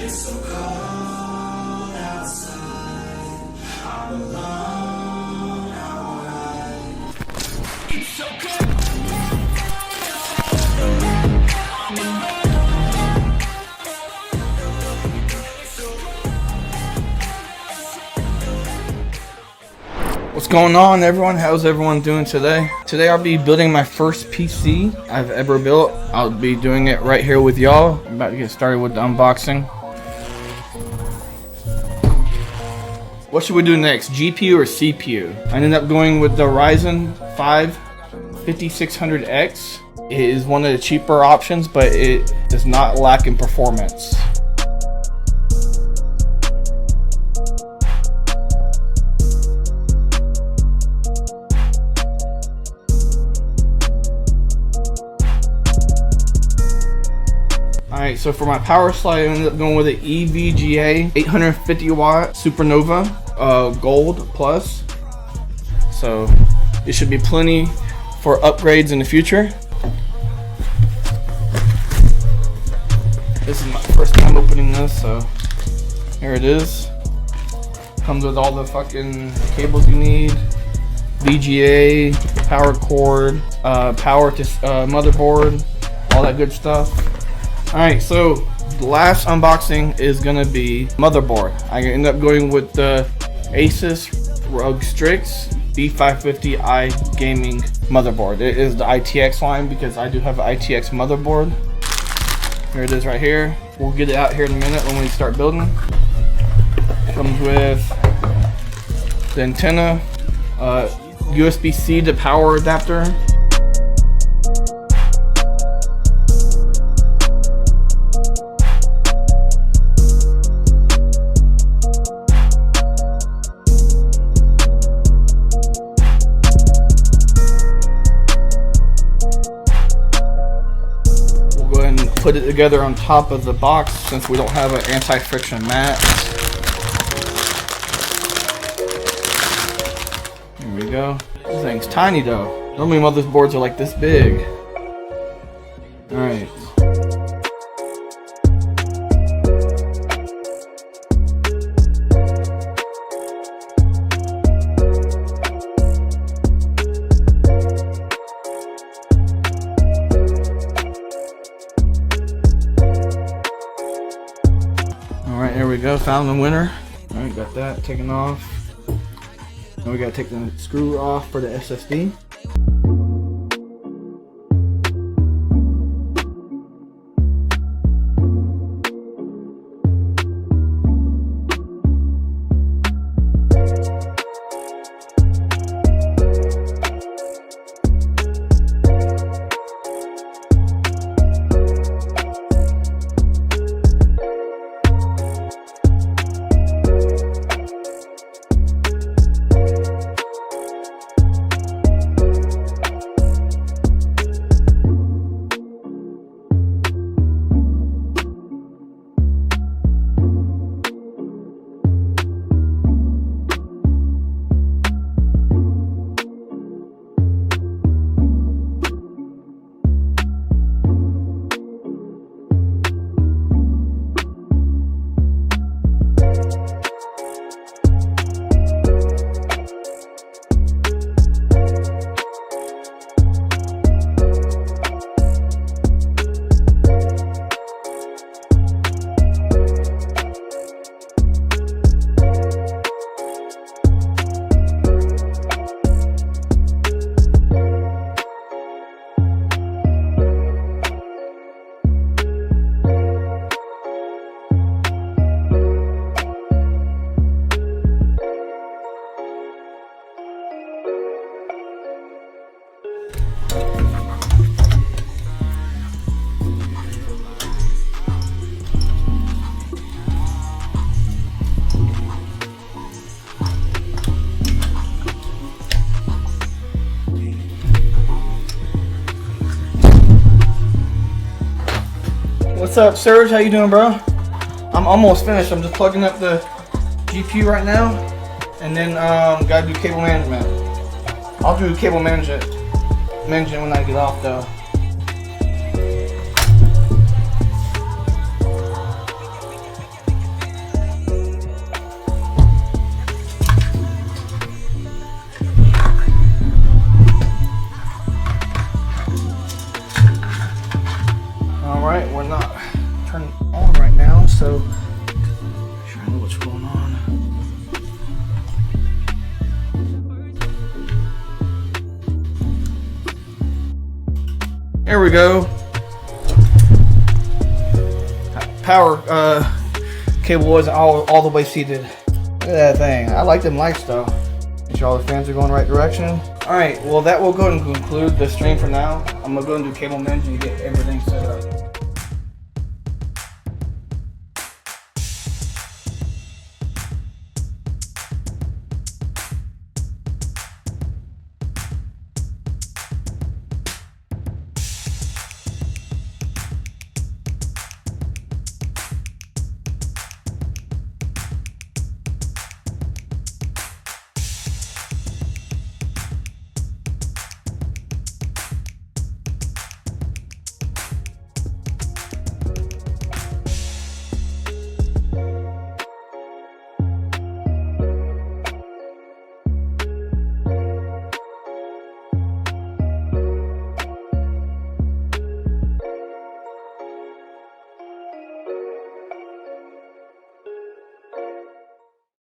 It's so cold outside. I'm alone outside. It's so cold. What's going on, everyone? How's everyone doing today? Today I'll be building my first PC I've ever built. I'll be doing it right here with y'all. I'm about to get started with the unboxing. What should we do next? GPU or CPU? I ended up going with the Ryzen 5 5600X. It is one of the cheaper options, but it does not lack in performance. Alright, so for my power supply, I ended up going with an EVGA 850 watt Supernova Gold Plus. So it should be plenty for upgrades in the future. This is my first time opening this, so here it is. Comes with all the fucking cables you need. VGA, power cord, power to motherboard, all that good stuff. Alright, so the last unboxing is gonna be motherboard. I ended up going with the Asus ROG Strix B550i gaming motherboard. It is the ITX line because I do have an ITX motherboard. Here it is right here. We'll get it out here in a minute when we start building. It comes with the antenna, USB-C to power adapter. Put it together on top of the box since we don't have an anti-friction mat. Here we go. This thing's tiny though. Normally motherboards are like this big. Alright. Alright, here we go, found the winner. Alright, got that taken off. Now we gotta take the screw off for the SSD. What's up, Serge? How you doing, bro? I'm almost finished. I'm just plugging up the GPU right now, and then gotta do cable management. I'll do cable management when I get off, though. now, so sure I know what's going on. There we go. Power cable wasn't all the way seated. Look at that thing. I like them lights though. Make sure all the fans are going the right direction. Alright, well that will go and conclude the stream for now. I'm gonna go and do cable management and get everything set up.